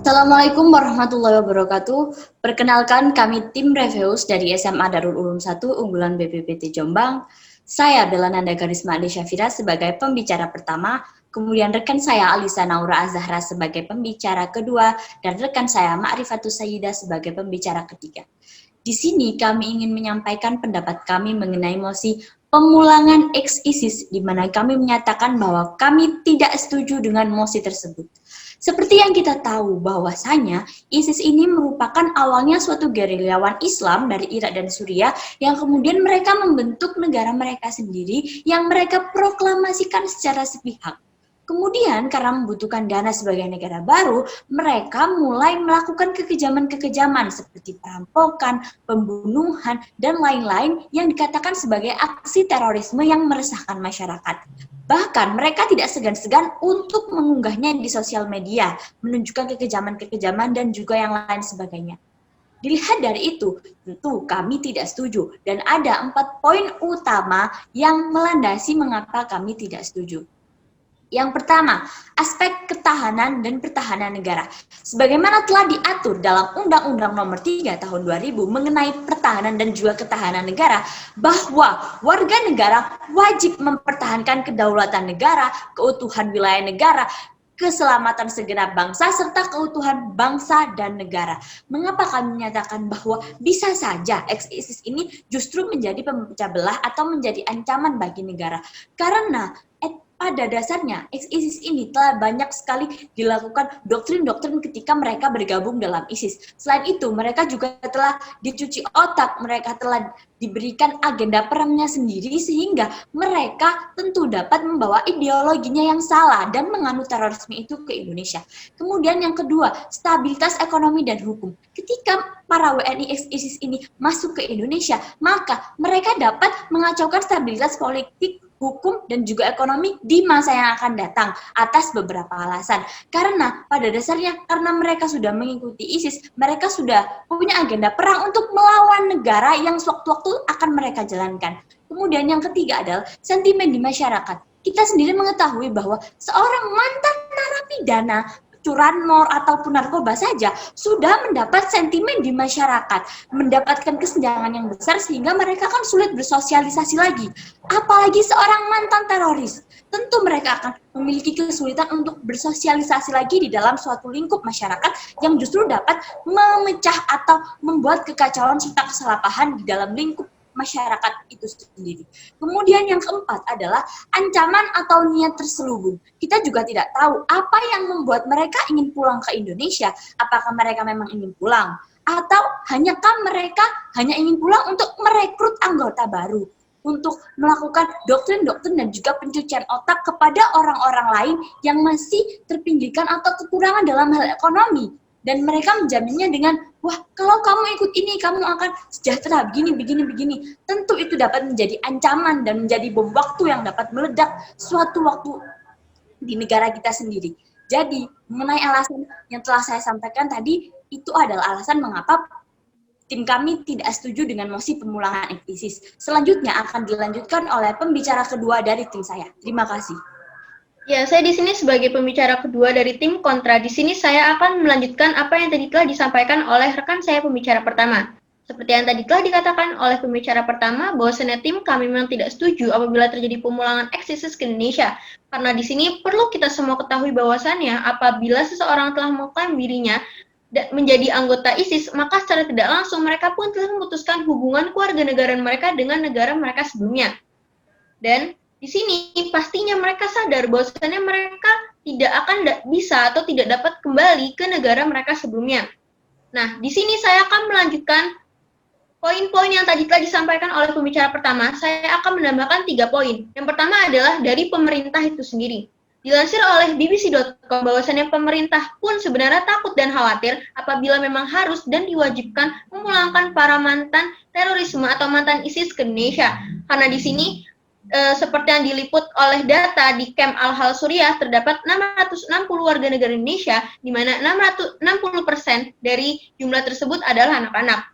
Assalamualaikum warahmatullahi wabarakatuh. Perkenalkan, kami tim Reveus dari SMA Darul Ulum 1 unggulan BPPT Jombang. Saya Bella Nanda Karisma Ade Syafira sebagai pembicara pertama, kemudian rekan saya Alisa Naura Azahra sebagai pembicara kedua, dan rekan saya Ma'rifatus Sayyidah sebagai pembicara ketiga. Di sini kami ingin menyampaikan pendapat kami mengenai mosi pemulangan ex-ISIS, di mana kami menyatakan bahwa kami tidak setuju dengan mosi tersebut. Seperti yang kita tahu bahwasanya ISIS ini merupakan awalnya suatu gerilyawan Islam dari Irak dan Suriah yang kemudian mereka membentuk negara mereka sendiri yang mereka proklamasikan secara sepihak. Kemudian karena membutuhkan dana sebagai negara baru, mereka mulai melakukan kekejaman-kekejaman seperti perampokan, pembunuhan, dan lain-lain yang dikatakan sebagai aksi terorisme yang meresahkan masyarakat. Bahkan mereka tidak segan-segan untuk mengunggahnya di sosial media, menunjukkan kekejaman-kekejaman dan juga yang lain sebagainya. Dilihat dari itu, tentu kami tidak setuju dan ada 4 poin utama yang melandasi mengapa kami tidak setuju. Yang pertama, aspek ketahanan dan pertahanan negara. Sebagaimana telah diatur dalam Undang-Undang Nomor 3 Tahun 2000 mengenai pertahanan dan juga ketahanan negara, bahwa warga negara wajib mempertahankan kedaulatan negara, keutuhan wilayah negara, keselamatan segenap bangsa, serta keutuhan bangsa dan negara. Mengapa kami menyatakan bahwa bisa saja ex-ISIS ini justru menjadi pemecah belah atau menjadi ancaman bagi negara? Karena pada dasarnya, ex-ISIS ini telah banyak sekali dilakukan doktrin-doktrin ketika mereka bergabung dalam ISIS. Selain itu, mereka juga telah dicuci otak, mereka telah diberikan agenda perangnya sendiri sehingga mereka tentu dapat membawa ideologinya yang salah dan menganut terorisme itu ke Indonesia. Kemudian yang kedua, stabilitas ekonomi dan hukum. Ketika para WNI ex-ISIS ini masuk ke Indonesia, maka mereka dapat mengacaukan stabilitas politik, hukum, dan juga ekonomi di masa yang akan datang atas beberapa alasan. Karena pada dasarnya, karena mereka sudah mengikuti ISIS, mereka sudah punya agenda perang untuk melawan negara yang sewaktu-waktu akan mereka jalankan. Kemudian yang ketiga adalah sentimen di masyarakat. Kita sendiri mengetahui bahwa seorang mantan narapidana curanmor ataupun narkoba saja sudah mendapat sentimen di masyarakat, mendapatkan kesenjangan yang besar sehingga mereka kan sulit bersosialisasi lagi. Apalagi seorang mantan teroris, tentu mereka akan memiliki kesulitan untuk bersosialisasi lagi di dalam suatu lingkup masyarakat yang justru dapat memecah atau membuat kekacauan serta kesalahpahaman di dalam lingkup masyarakat itu sendiri. Kemudian yang keempat adalah ancaman atau niat terselubung. Kita juga tidak tahu apa yang membuat mereka ingin pulang ke Indonesia. Apakah mereka memang ingin pulang? Atau hanyakah mereka hanya ingin pulang untuk merekrut anggota baru? Untuk melakukan doktrin-doktrin dan juga pencucian otak kepada orang-orang lain yang masih terpinggirkan atau kekurangan dalam hal ekonomi. Dan mereka menjaminnya dengan, wah kalau kamu ikut ini, kamu akan sejahtera, begini. Tentu itu dapat menjadi ancaman dan menjadi bom waktu yang dapat meledak suatu waktu di negara kita sendiri. Jadi, mengenai alasan yang telah saya sampaikan tadi, itu adalah alasan mengapa tim kami tidak setuju dengan mosi pemulangan ISIS. Selanjutnya akan dilanjutkan oleh pembicara kedua dari tim saya. Terima kasih. Ya, saya di sini sebagai pembicara kedua dari tim kontra. Di sini saya akan melanjutkan apa yang tadi telah disampaikan oleh rekan saya pembicara pertama. Seperti yang tadi telah dikatakan oleh pembicara pertama, bahwasannya tim kami memang tidak setuju apabila terjadi pemulangan ex-ISIS ke Indonesia. Karena di sini perlu kita semua ketahui bahwasannya apabila seseorang telah mengklaim dirinya menjadi anggota ISIS, maka secara tidak langsung mereka pun telah memutuskan hubungan keluarga negara mereka dengan negara mereka sebelumnya. Dan di sini pastinya mereka sadar bahwasannya mereka tidak akan bisa atau tidak dapat kembali ke negara mereka sebelumnya. Nah, di sini saya akan melanjutkan poin-poin yang tadi telah disampaikan oleh pembicara pertama. Saya akan menambahkan 3 poin. Yang pertama adalah dari pemerintah itu sendiri. Dilansir oleh bbc.com bahwasannya pemerintah pun sebenarnya takut dan khawatir apabila memang harus dan diwajibkan memulangkan para mantan terorisme atau mantan ISIS ke Indonesia. Karena di sini seperti yang diliput oleh data di Camp Al-Hal Suriah, terdapat 660 warga negara Indonesia, di mana 60% dari jumlah tersebut adalah anak-anak.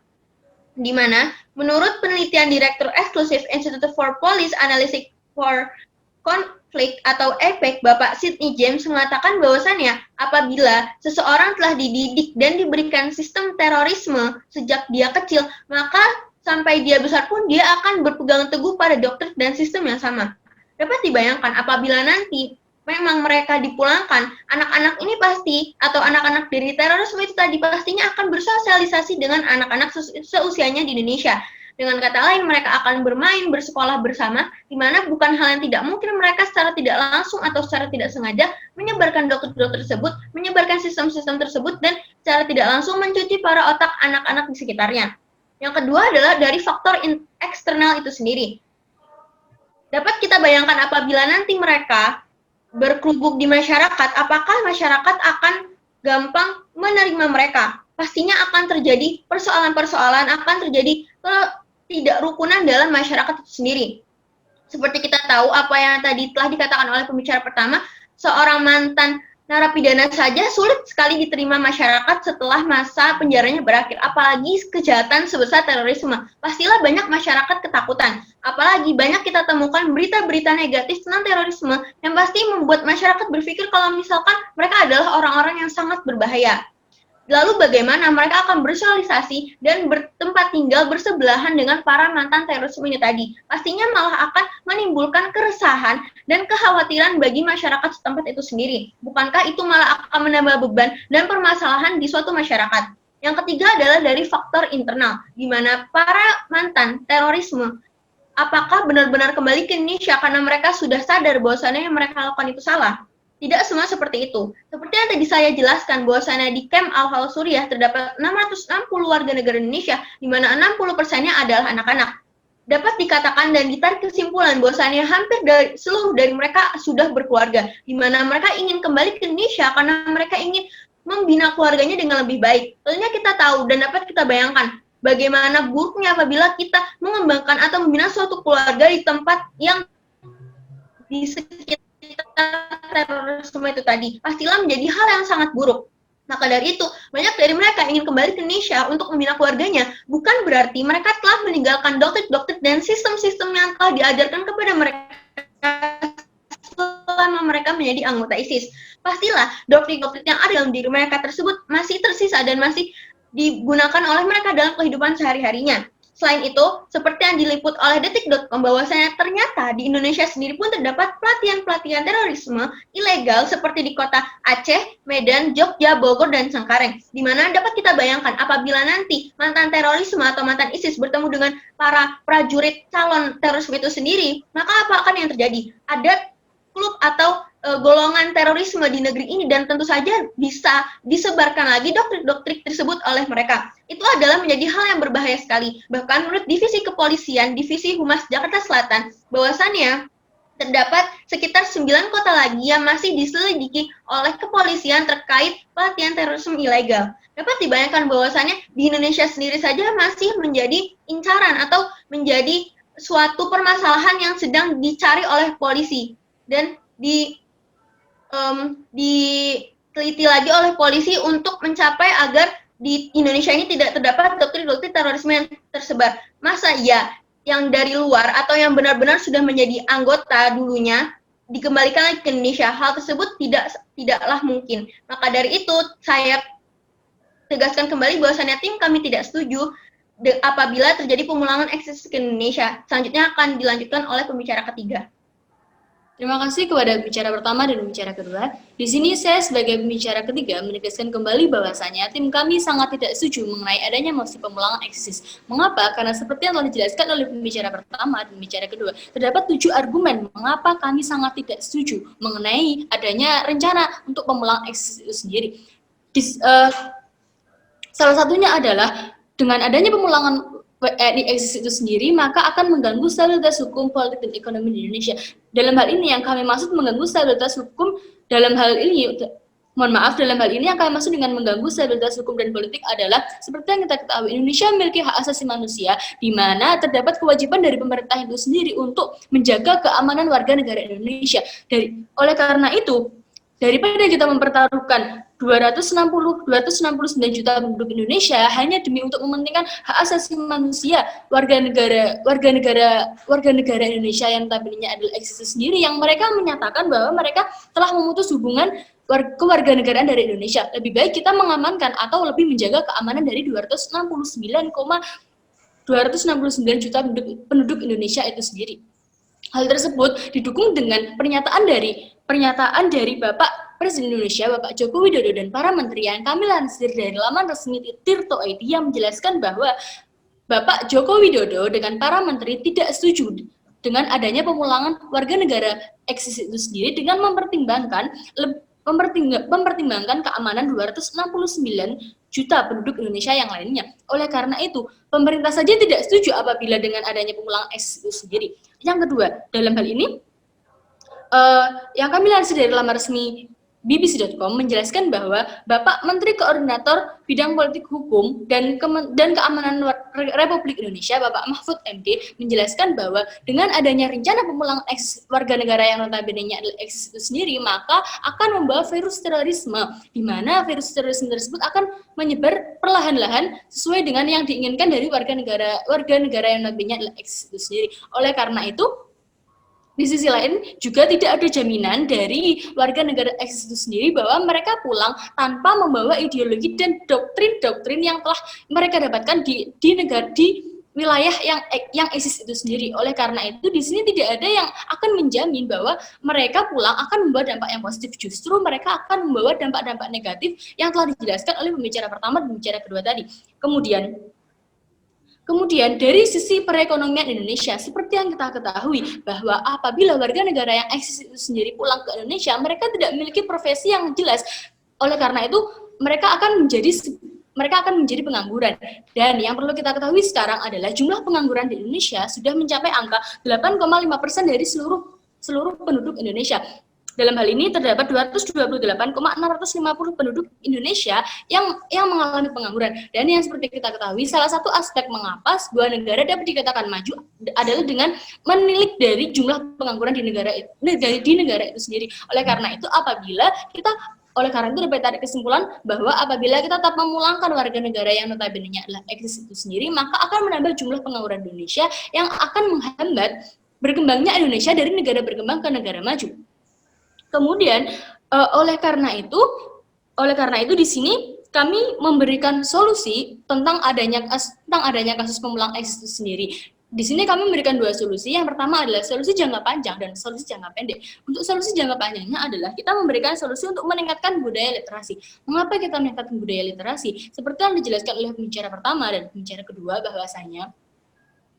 Di mana, menurut penelitian Direktur Eksklusif Institute for Policy Analysis for konflik atau efek, Bapak Sidney James mengatakan bahwasannya apabila seseorang telah dididik dan diberikan sistem terorisme sejak dia kecil, maka sampai dia besar pun dia akan berpegang teguh pada doktrin dan sistem yang sama. Dapat dibayangkan apabila nanti memang mereka dipulangkan, anak-anak ini pasti, atau anak-anak dari terorisme itu tadi pastinya akan bersosialisasi dengan anak-anak seusianya di Indonesia. Dengan kata lain, mereka akan bermain, bersekolah bersama, di mana bukan hal yang tidak mungkin mereka secara tidak langsung atau secara tidak sengaja menyebarkan doktrin-doktrin tersebut, menyebarkan sistem-sistem tersebut, dan secara tidak langsung mencuci para otak anak-anak di sekitarnya. Yang kedua adalah dari faktor eksternal itu sendiri. Dapat kita bayangkan apabila nanti mereka berkelubuk di masyarakat, apakah masyarakat akan gampang menerima mereka? Pastinya akan terjadi persoalan-persoalan, akan terjadi ketidakrukunan dalam masyarakat itu sendiri. Seperti kita tahu apa yang tadi telah dikatakan oleh pembicara pertama, seorang mantan narapidana saja sulit sekali diterima masyarakat setelah masa penjaranya berakhir, apalagi kejahatan sebesar terorisme. Pastilah banyak masyarakat ketakutan, apalagi banyak kita temukan berita-berita negatif tentang terorisme yang pasti membuat masyarakat berpikir kalau misalkan mereka adalah orang-orang yang sangat berbahaya. Lalu bagaimana mereka akan bersosialisasi dan bertempat tinggal bersebelahan dengan para mantan terorisme ini tadi? Pastinya malah akan menimbulkan keresahan dan kekhawatiran bagi masyarakat setempat itu sendiri. Bukankah itu malah akan menambah beban dan permasalahan di suatu masyarakat? Yang ketiga adalah dari faktor internal, di mana para mantan terorisme apakah benar-benar kembali ke Indonesia karena mereka sudah sadar bahwasannya yang mereka lakukan itu salah? Tidak semua seperti itu. Seperti yang tadi saya jelaskan, bahwasannya di Camp Al-Hol Suriah terdapat 660 warga negara Indonesia, di mana 60%-nya adalah anak-anak. Dapat dikatakan dan ditarik kesimpulan bahwasannya hampir seluruh dari mereka sudah berkeluarga, di mana mereka ingin kembali ke Indonesia karena mereka ingin membina keluarganya dengan lebih baik. Tentunya kita tahu dan dapat kita bayangkan bagaimana buruknya apabila kita mengembangkan atau membina suatu keluarga di tempat yang di sekitar terorisme itu tadi, pastilah menjadi hal yang sangat buruk. Maka dari itu, banyak dari mereka ingin kembali ke Indonesia untuk membina keluarganya, bukan berarti mereka telah meninggalkan doktrin-doktrin dan sistem-sistem yang telah diajarkan kepada mereka selama mereka menjadi anggota ISIS. Pastilah doktrin-doktrin yang ada dalam diri mereka tersebut masih tersisa dan masih digunakan oleh mereka dalam kehidupan sehari-harinya. Selain itu, seperti yang diliput oleh detik.com bahwasanya ternyata di Indonesia sendiri pun terdapat pelatihan-pelatihan terorisme ilegal seperti di kota Aceh, Medan, Jogja, Bogor, dan Cengkareng. Di mana dapat kita bayangkan apabila nanti mantan terorisme atau mantan ISIS bertemu dengan para prajurit calon terorisme itu sendiri, maka apa akan yang terjadi? Ada klub atau golongan terorisme di negeri ini dan tentu saja bisa disebarkan lagi doktrin-doktrin tersebut oleh mereka. Itu adalah menjadi hal yang berbahaya sekali. Bahkan menurut Divisi Kepolisian, Divisi Humas Jakarta Selatan, bahwasannya terdapat sekitar 9 kota lagi yang masih diselidiki oleh kepolisian terkait pelatihan terorisme ilegal. Dapat dibayangkan bahwasannya di Indonesia sendiri saja masih menjadi incaran atau menjadi suatu permasalahan yang sedang dicari oleh polisi dan diteliti lagi oleh polisi untuk mencapai agar di Indonesia ini tidak terdapat doktrin-doktrin terorisme yang tersebar. Masa ya yang dari luar atau yang benar-benar sudah menjadi anggota dulunya dikembalikan lagi ke Indonesia? Hal tersebut tidaklah mungkin. Maka dari itu saya tegaskan kembali bahwasannya tim kami tidak setuju apabila terjadi pemulangan eksis ke Indonesia. Selanjutnya akan dilanjutkan oleh pembicara ketiga. Terima kasih kepada pembicara pertama dan pembicara kedua. Di sini saya sebagai pembicara ketiga menegaskan kembali bahwasanya tim kami sangat tidak setuju mengenai adanya mosi pemulangan eksis. Mengapa? Karena seperti yang telah dijelaskan oleh pembicara pertama dan pembicara kedua, terdapat 7 argumen mengapa kami sangat tidak setuju mengenai adanya rencana untuk pemulangan eksis itu sendiri. Salah satunya adalah dengan adanya pemulangan di eksis itu sendiri, maka akan mengganggu stabilitas hukum, politik, dan ekonomi di Indonesia. Dalam hal ini yang kami maksud mengganggu stabilitas hukum, dalam hal ini yang kami maksud dengan mengganggu stabilitas hukum dan politik adalah seperti yang kita ketahui, Indonesia memiliki hak asasi manusia, di mana terdapat kewajiban dari pemerintah itu sendiri untuk menjaga keamanan warga negara Indonesia. Oleh karena itu, daripada kita mempertaruhkan 269 juta penduduk Indonesia hanya demi untuk mementingkan hak asasi manusia warga negara Indonesia yang notabene adalah eksis sendiri, yang mereka menyatakan bahwa mereka telah memutus hubungan kewarganegaraan dari Indonesia. Lebih baik kita mengamankan atau lebih menjaga keamanan dari 269 juta penduduk Indonesia itu sendiri. Hal tersebut didukung dengan pernyataan dari Bapak Presiden Indonesia, Bapak Joko Widodo, dan para menteri yang kami lansir dari laman resmi Tirto ID yang menjelaskan bahwa Bapak Joko Widodo dengan para menteri tidak setuju dengan adanya pemulangan warga negara eksis itu sendiri dengan mempertimbangkan keamanan 269 juta penduduk Indonesia yang lainnya. Oleh karena itu, pemerintah saja tidak setuju apabila dengan adanya pemulangan eksis itu sendiri. Yang kedua, dalam hal ini, yang kami lansir dari laman resmi bbc.com menjelaskan bahwa Bapak Menteri Koordinator Bidang Politik Hukum dan Keamanan Republik Indonesia, Bapak Mahfud MD, menjelaskan bahwa dengan adanya rencana pemulangan warga negara yang notabene adalah eksis itu sendiri, maka akan membawa virus terorisme, di mana virus terorisme tersebut akan menyebar perlahan-lahan sesuai dengan yang diinginkan dari warga negara yang notabene adalah eksis itu sendiri. Oleh karena itu, di sisi lain juga tidak ada jaminan dari warga negara eksis itu sendiri bahwa mereka pulang tanpa membawa ideologi dan doktrin yang telah mereka dapatkan di wilayah yang eksis itu sendiri. Oleh karena itu di sini tidak ada yang akan menjamin bahwa mereka pulang akan membawa dampak yang positif. Justru mereka akan membawa dampak-dampak negatif yang telah dijelaskan oleh pembicara pertama dan pembicara kedua tadi. Kemudian dari sisi perekonomian Indonesia, seperti yang kita ketahui bahwa apabila warga negara yang eksis itu sendiri pulang ke Indonesia, mereka tidak memiliki profesi yang jelas. Oleh karena itu, mereka akan menjadi pengangguran. Dan yang perlu kita ketahui sekarang adalah jumlah pengangguran di Indonesia sudah mencapai angka 8,5% dari seluruh penduduk Indonesia. Dalam hal ini terdapat 228,650 penduduk Indonesia yang mengalami pengangguran. Dan yang seperti kita ketahui, salah satu aspek mengapa sebuah negara dapat dikatakan maju adalah dengan menilik dari jumlah pengangguran di negara itu sendiri. Oleh karena itu dapat tarik kesimpulan bahwa apabila kita tetap memulangkan warga negara yang notabene adalah eksis itu sendiri, maka akan menambah jumlah pengangguran Indonesia yang akan menghambat berkembangnya Indonesia dari negara berkembang ke negara maju. Kemudian oleh karena itu di sini kami memberikan solusi tentang adanya kasus pemulangan eksis itu sendiri. Di sini kami memberikan dua solusi. Yang pertama adalah solusi jangka panjang dan solusi jangka pendek. Untuk solusi jangka panjangnya adalah kita memberikan solusi untuk meningkatkan budaya literasi. Mengapa kita meningkatkan budaya literasi? Seperti yang dijelaskan oleh pembicara pertama dan pembicara kedua, bahwasanya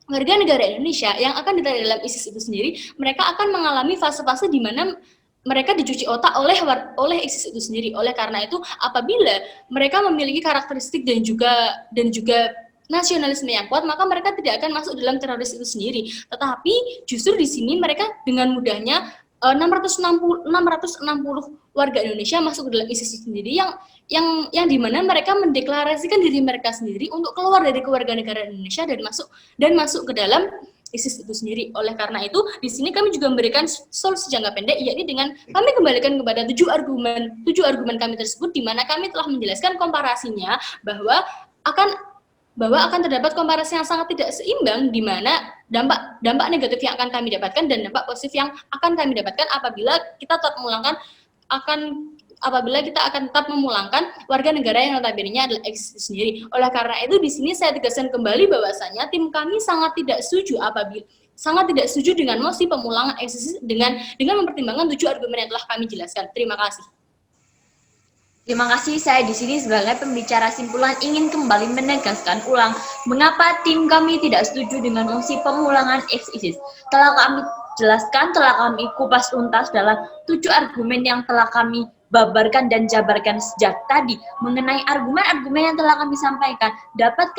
warga negara Indonesia yang akan ditarik dalam ISIS itu sendiri, mereka akan mengalami fase-fase di mana mereka dicuci otak oleh ISIS itu sendiri. Oleh karena itu, apabila mereka memiliki karakteristik dan juga nasionalisme yang kuat, maka mereka tidak akan masuk dalam teroris itu sendiri. Tetapi justru di sini mereka dengan mudahnya 660 warga Indonesia masuk ke dalam ISIS itu sendiri, yang dimana mereka mendeklarasikan diri mereka sendiri untuk keluar dari kewarganegaraan Indonesia dan masuk ke dalam ISIS itu sendiri. Oleh karena itu, di sini kami juga memberikan solusi jangka pendek, yakni dengan kami kembalikan kepada 7 argumen kami tersebut, di mana kami telah menjelaskan komparasinya bahwa akan terdapat komparasi yang sangat tidak seimbang, di mana dampak negatif yang akan kami dapatkan dan dampak positif yang akan kami dapatkan apabila kita akan tetap memulangkan warga negara yang notabene adalah eksis sendiri. Oleh karena itu di sini saya tegaskan kembali bahwasanya tim kami sangat tidak setuju dengan mosi pemulangan eksis dengan mempertimbangkan 7 argumen yang telah kami jelaskan. Terima kasih. Terima kasih. Saya di sini sebagai pembicara simpulan ingin kembali menegaskan ulang mengapa tim kami tidak setuju dengan mosi pemulangan eksis. Telah kami jelaskan, telah kami kupas tuntas dalam 7 argumen yang telah kami babarkan dan jabarkan sejak tadi. Mengenai argumen-argumen yang telah kami sampaikan, dapat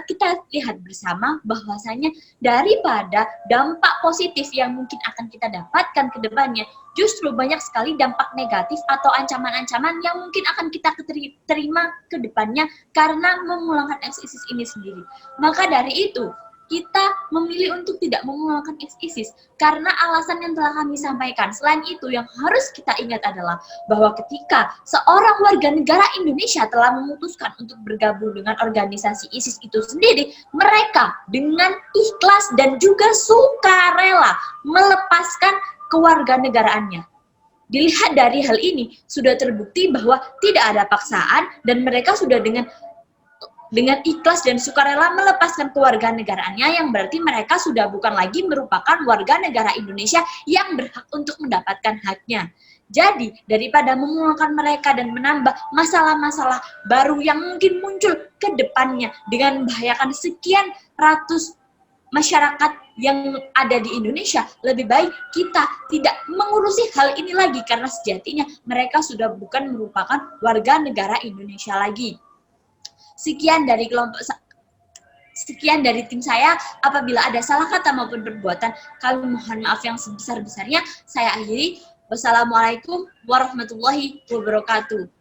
kita lihat bersama bahwasanya daripada dampak positif yang mungkin akan kita dapatkan ke depannya, justru banyak sekali dampak negatif atau ancaman-ancaman yang mungkin akan kita terima ke depannya karena memulangkan eksis ini sendiri. Maka dari itu, kita memilih untuk tidak memulangkan ISIS karena alasan yang telah kami sampaikan. Selain itu, yang harus kita ingat adalah bahwa ketika seorang warga negara Indonesia telah memutuskan untuk bergabung dengan organisasi ISIS itu sendiri, mereka dengan ikhlas dan juga sukarela melepaskan kewarganegaraannya. Dilihat dari hal ini, sudah terbukti bahwa tidak ada paksaan dan mereka sudah dengan ikhlas dan sukarela melepaskan kewarganegaraannya, yang berarti mereka sudah bukan lagi merupakan warga negara Indonesia yang berhak untuk mendapatkan haknya. Jadi, daripada memulangkan mereka dan menambah masalah-masalah baru yang mungkin muncul ke depannya dengan membahayakan sekian ratus masyarakat yang ada di Indonesia, lebih baik kita tidak mengurusi hal ini lagi karena sejatinya mereka sudah bukan merupakan warga negara Indonesia lagi. Sekian dari tim saya. Apabila ada salah kata maupun perbuatan, kami mohon maaf yang sebesar-besarnya. Saya akhiri. Wassalamualaikum warahmatullahi wabarakatuh.